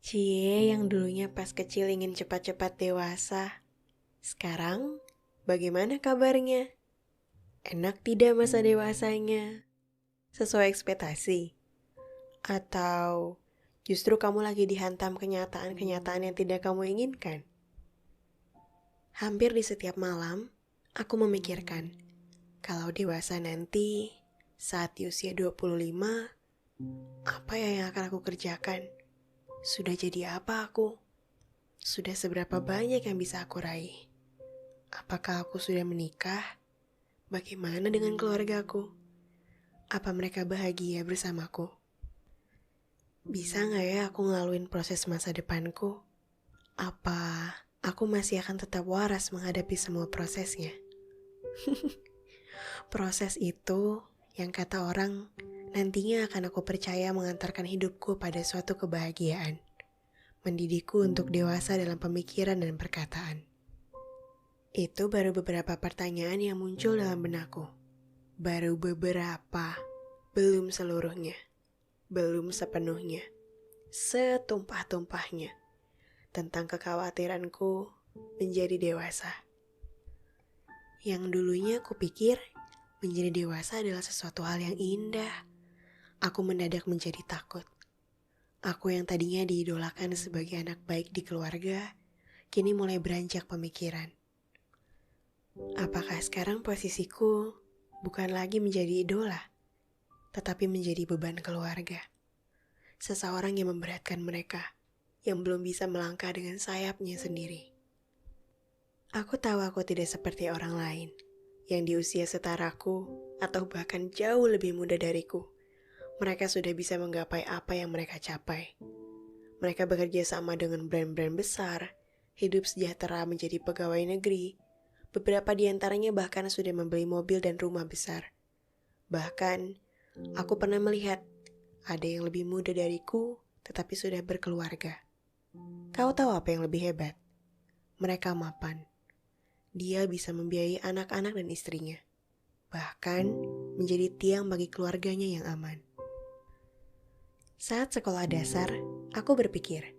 Cie yang dulunya pas kecil ingin cepat-cepat dewasa. Sekarang, bagaimana kabarnya? Enak tidak masa dewasanya? Sesuai ekspektasi? Atau justru kamu lagi dihantam kenyataan-kenyataan yang tidak kamu inginkan? Hampir di setiap malam, aku memikirkan, kalau dewasa nanti, saat di usia 25, apa ya yang akan aku kerjakan? Sudah jadi apa aku? Sudah seberapa banyak yang bisa aku raih? Apakah aku sudah menikah? Bagaimana dengan keluargaku? Apa mereka bahagia bersamaku? Bisa gak ya aku ngelaluin proses masa depanku? Apa aku masih akan tetap waras menghadapi semua prosesnya? Proses itu yang kata orang nantinya akan aku percaya mengantarkan hidupku pada suatu kebahagiaan. Mendidikku untuk dewasa dalam pemikiran dan perkataan. Itu baru beberapa pertanyaan yang muncul dalam benakku. Baru beberapa, belum seluruhnya, belum sepenuhnya, setumpah-tumpahnya, tentang kekhawatiranku menjadi dewasa. Yang dulunya kupikir menjadi dewasa adalah sesuatu hal yang indah. Aku mendadak menjadi takut. Aku yang tadinya diidolakan sebagai anak baik di keluarga, kini mulai beranjak pemikiran. Apakah sekarang posisiku bukan lagi menjadi idola, tetapi menjadi beban keluarga? Seseorang yang memberatkan mereka, yang belum bisa melangkah dengan sayapnya sendiri. Aku tahu aku tidak seperti orang lain, yang di usia setaraku, atau bahkan jauh lebih muda dariku. Mereka sudah bisa menggapai apa yang mereka capai. Mereka bekerja sama dengan brand-brand besar, hidup sejahtera menjadi pegawai negeri. Beberapa di antaranya bahkan sudah membeli mobil dan rumah besar. Bahkan, aku pernah melihat ada yang lebih muda dariku, tetapi sudah berkeluarga. Kau tahu apa yang lebih hebat? Mereka mapan. Dia bisa membiayai anak-anak dan istrinya. Bahkan, menjadi tiang bagi keluarganya yang aman. Saat sekolah dasar, aku berpikir,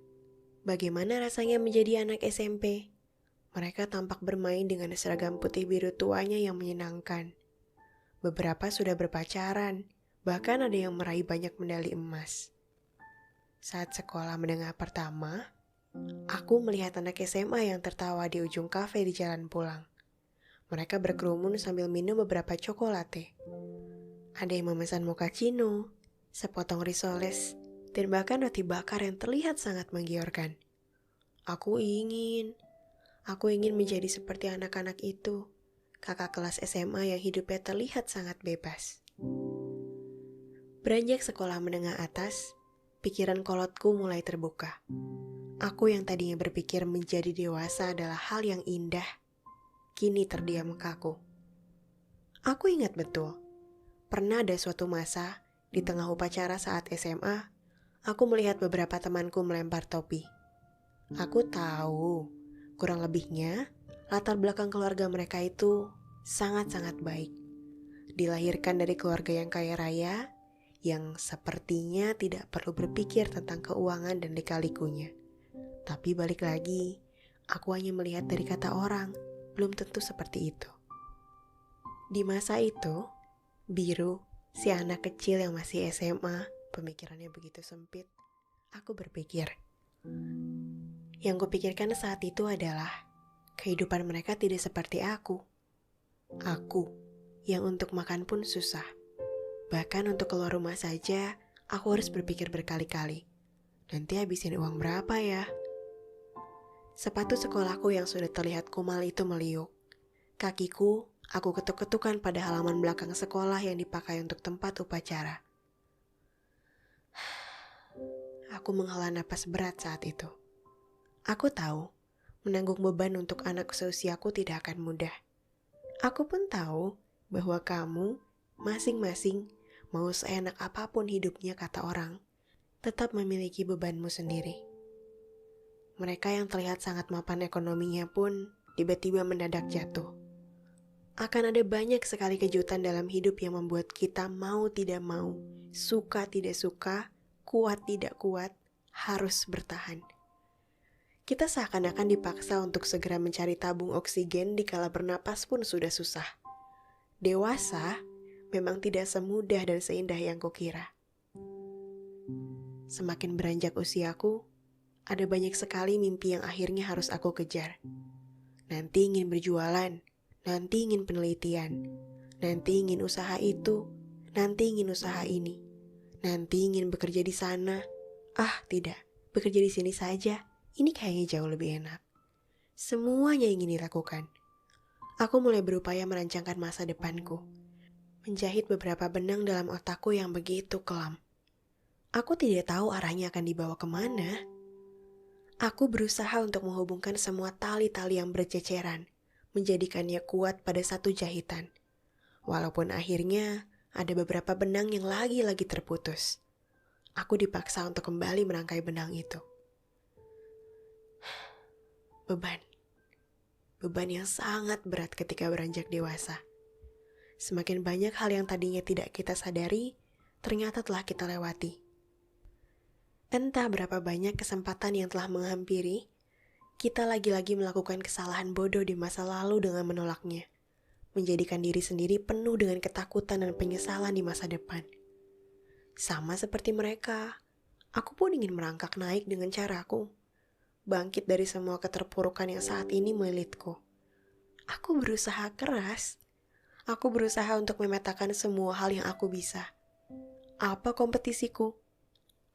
bagaimana rasanya menjadi anak SMP? Mereka tampak bermain dengan seragam putih biru tuanya yang menyenangkan. Beberapa sudah berpacaran, bahkan ada yang meraih banyak medali emas. Saat sekolah menengah pertama, aku melihat anak SMA yang tertawa di ujung kafe di jalan pulang. Mereka berkerumun sambil minum beberapa cokolate. Ada yang memesan mochaccino, sepotong risoles, dan bahkan roti bakar yang terlihat sangat menggiurkan. Aku ingin menjadi seperti anak-anak itu, kakak kelas SMA yang hidupnya terlihat sangat bebas. Beranjak sekolah menengah atas, pikiran kolotku mulai terbuka. Aku yang tadinya berpikir menjadi dewasa adalah hal yang indah, kini terdiam kaku. Aku ingat betul, pernah ada suatu masa, di tengah upacara saat SMA, aku melihat beberapa temanku melempar topi. Aku tahu, kurang lebihnya, latar belakang keluarga mereka itu sangat-sangat baik. Dilahirkan dari keluarga yang kaya raya, yang sepertinya tidak perlu berpikir tentang keuangan dan lika-likunya. Tapi balik lagi, aku hanya melihat dari kata orang, belum tentu seperti itu. Di masa itu, Biru, si anak kecil yang masih SMA, pemikirannya begitu sempit, aku berpikir. Yang kupikirkan saat itu adalah, kehidupan mereka tidak seperti aku. Aku, yang untuk makan pun susah. Bahkan untuk keluar rumah saja, aku harus berpikir berkali-kali. Nanti habisin uang berapa ya? Sepatu sekolahku yang sudah terlihat kumal itu meliuk. Kakiku, aku ketuk-ketukan pada halaman belakang sekolah yang dipakai untuk tempat upacara. Aku menghela napas berat saat itu. Aku tahu, menanggung beban untuk anak seusiaku tidak akan mudah. Aku pun tahu bahwa kamu, masing-masing, mau seenak apapun hidupnya kata orang, tetap memiliki bebanmu sendiri. Mereka yang terlihat sangat mapan ekonominya pun tiba-tiba mendadak jatuh. Akan ada banyak sekali kejutan dalam hidup yang membuat kita mau tidak mau, suka tidak suka, kuat tidak kuat, harus bertahan. Kita seakan-akan dipaksa untuk segera mencari tabung oksigen dikala bernapas pun sudah susah. Dewasa memang tidak semudah dan seindah yang kukira. Semakin beranjak usiaku, ada banyak sekali mimpi yang akhirnya harus aku kejar. Nanti ingin berjualan, nanti ingin penelitian, nanti ingin usaha itu, nanti ingin usaha ini, nanti ingin bekerja di sana. Tidak, bekerja di sini saja. Ini kayaknya jauh lebih enak. Semuanya ingin dilakukan. Aku mulai berupaya merancangkan masa depanku, menjahit beberapa benang dalam otakku yang begitu kelam. Aku tidak tahu arahnya akan dibawa kemana. Aku berusaha untuk menghubungkan semua tali-tali yang berceceran, menjadikannya kuat pada satu jahitan. Walaupun akhirnya ada beberapa benang yang lagi-lagi terputus. Aku dipaksa untuk kembali merangkai benang itu. Beban yang sangat berat ketika beranjak dewasa. Semakin banyak hal yang tadinya tidak kita sadari, ternyata telah kita lewati. Entah berapa banyak kesempatan yang telah menghampiri, kita lagi-lagi melakukan kesalahan bodoh di masa lalu dengan menolaknya, menjadikan diri sendiri penuh dengan ketakutan dan penyesalan di masa depan. Sama seperti mereka, aku pun ingin merangkak naik dengan caraku, bangkit dari semua keterpurukan yang saat ini melilitku. Aku berusaha keras. Aku berusaha untuk memetakan semua hal yang aku bisa. Apa kompetisiku?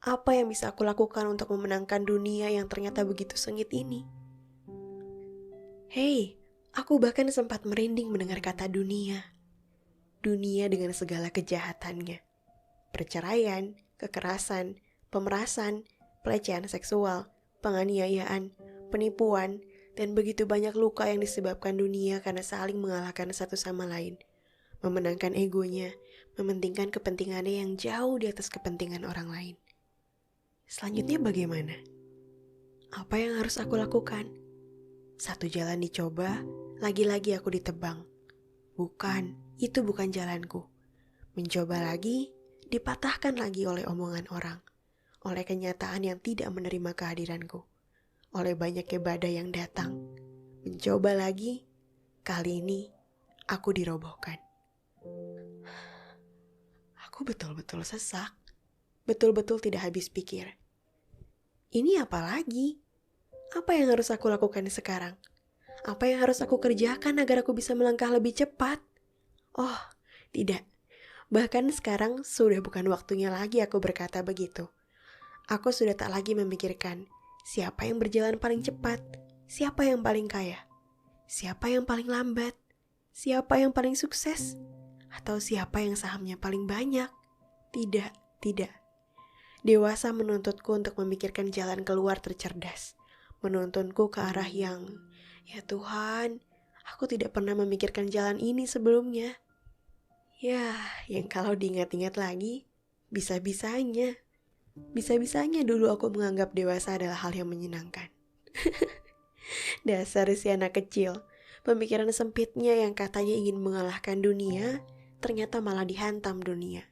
Apa yang bisa aku lakukan untuk memenangkan dunia yang ternyata begitu sengit ini? Hei, aku bahkan sempat merinding mendengar kata dunia. Dunia dengan segala kejahatannya. Perceraian, kekerasan, pemerasan, pelecehan seksual, penganiayaan, penipuan, dan begitu banyak luka yang disebabkan dunia karena saling mengalahkan satu sama lain, memenangkan egonya, mementingkan kepentingannya yang jauh di atas kepentingan orang lain. Selanjutnya bagaimana? Apa yang harus aku lakukan? Satu jalan dicoba, lagi-lagi aku ditebang. Bukan, itu bukan jalanku. Mencoba lagi, dipatahkan lagi oleh omongan orang, oleh kenyataan yang tidak menerima kehadiranku, oleh banyaknya badai yang datang. Mencoba lagi, kali ini aku dirobohkan. Aku betul-betul sesak, betul-betul tidak habis pikir. Ini apa lagi? Apa yang harus aku lakukan sekarang? Apa yang harus aku kerjakan agar aku bisa melangkah lebih cepat? Oh, tidak. Bahkan sekarang sudah bukan waktunya lagi aku berkata begitu. Aku sudah tak lagi memikirkan siapa yang berjalan paling cepat, siapa yang paling kaya, siapa yang paling lambat, siapa yang paling sukses, atau siapa yang sahamnya paling banyak. Tidak. Dewasa menuntutku untuk memikirkan jalan keluar tercerdas, menuntunku ke arah yang, ya Tuhan, aku tidak pernah memikirkan jalan ini sebelumnya. Ya, yang kalau diingat-ingat lagi, bisa-bisanya dulu aku menganggap dewasa adalah hal yang menyenangkan. Dasar si anak kecil, pemikiran sempitnya yang katanya ingin mengalahkan dunia, ternyata malah dihantam dunia.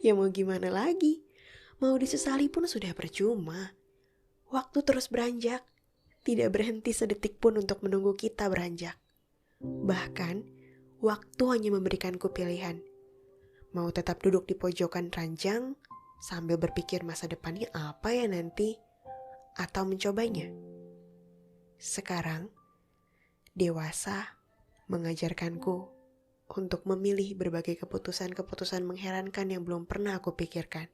Ya mau gimana lagi? Mau disesali pun sudah percuma. Waktu terus beranjak, tidak berhenti sedetik pun untuk menunggu kita beranjak. Bahkan, waktu hanya memberikanku pilihan. Mau tetap duduk di pojokan ranjang, sambil berpikir masa depannya apa ya nanti, atau mencobanya. Sekarang, dewasa mengajarkanku untuk memilih berbagai keputusan-keputusan mengherankan yang belum pernah aku pikirkan.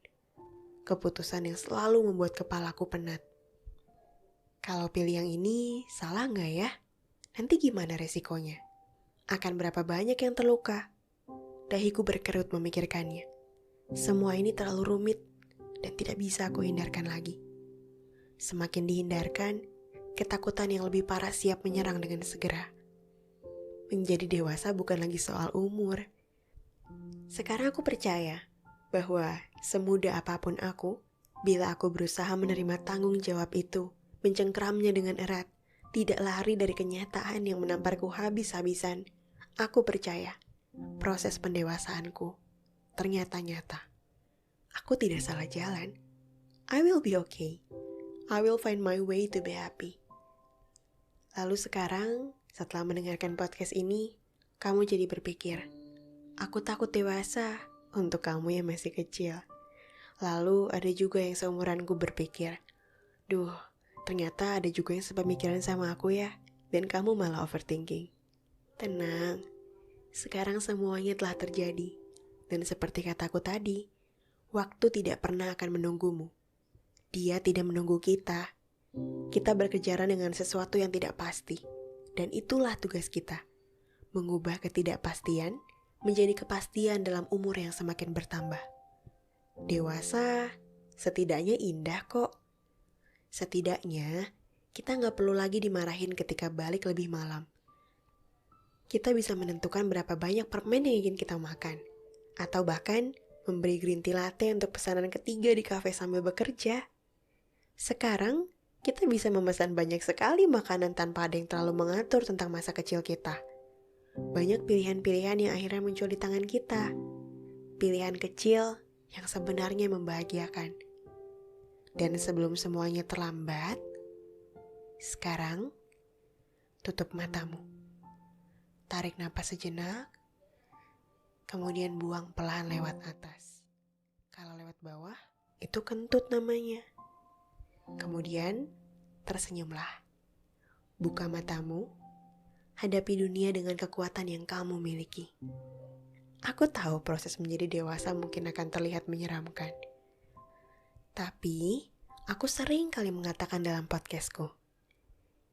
Keputusan yang selalu membuat kepalaku penat. Kalau pilih yang ini, salah nggak ya? Nanti gimana resikonya? Akan berapa banyak yang terluka? Dahiku berkerut memikirkannya. Semua ini terlalu rumit dan tidak bisa aku hindarkan lagi. Semakin dihindarkan, ketakutan yang lebih parah siap menyerang dengan segera. Menjadi dewasa bukan lagi soal umur. Sekarang aku percaya bahwa semudah apapun aku, bila aku berusaha menerima tanggung jawab itu, mencengkramnya dengan erat, tidak lari dari kenyataan yang menamparku habis-habisan, aku percaya proses pendewasaanku ternyata nyata. Aku tidak salah jalan. I will be okay. I will find my way to be happy. Lalu sekarang, setelah mendengarkan podcast ini, kamu jadi berpikir, aku takut dewasa untuk kamu yang masih kecil. Lalu ada juga yang seumuranku berpikir, duh, ternyata ada juga yang sepemikiran sama aku ya, dan kamu malah overthinking. Tenang, sekarang semuanya telah terjadi. Dan seperti kataku tadi, waktu tidak pernah akan menunggumu. Dia tidak menunggu kita. Kita berkejaran dengan sesuatu yang tidak pasti. Dan itulah tugas kita. Mengubah ketidakpastian menjadi kepastian dalam umur yang semakin bertambah. Dewasa, setidaknya indah kok. Setidaknya, kita gak perlu lagi dimarahin ketika balik lebih malam. Kita bisa menentukan berapa banyak permen yang ingin kita makan. Atau bahkan memberi green tea latte untuk pesanan ketiga di kafe sambil bekerja. Sekarang, kita bisa memesan banyak sekali makanan tanpa ada yang terlalu mengatur tentang masa kecil kita. Banyak pilihan-pilihan yang akhirnya muncul di tangan kita. Pilihan kecil yang sebenarnya membahagiakan. Dan sebelum semuanya terlambat, sekarang tutup matamu. Tarik napas sejenak, kemudian buang pelan lewat atas. Kalau lewat bawah, itu kentut namanya. Kemudian, tersenyumlah. Buka matamu, hadapi dunia dengan kekuatan yang kamu miliki. Aku tahu proses menjadi dewasa mungkin akan terlihat menyeramkan. Tapi, aku sering kali mengatakan dalam podcastku,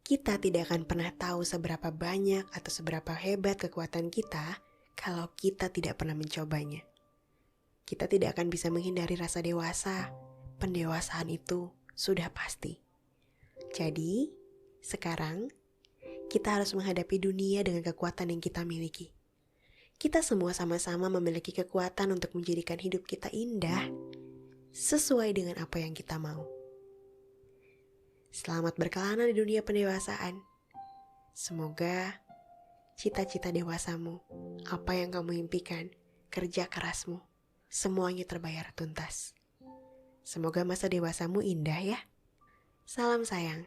kita tidak akan pernah tahu seberapa banyak atau seberapa hebat kekuatan kita kalau kita tidak pernah mencobanya. Kita tidak akan bisa menghindari rasa dewasa. Pendewasaan itu sudah pasti. Jadi, sekarang kita harus menghadapi dunia dengan kekuatan yang kita miliki. Kita semua sama-sama memiliki kekuatan untuk menjadikan hidup kita indah, sesuai dengan apa yang kita mau. Selamat berkelana di dunia pendewasaan. Semoga cita-cita dewasamu, apa yang kamu impikan, kerja kerasmu, semuanya terbayar tuntas. Semoga masa dewasamu indah ya. Salam sayang.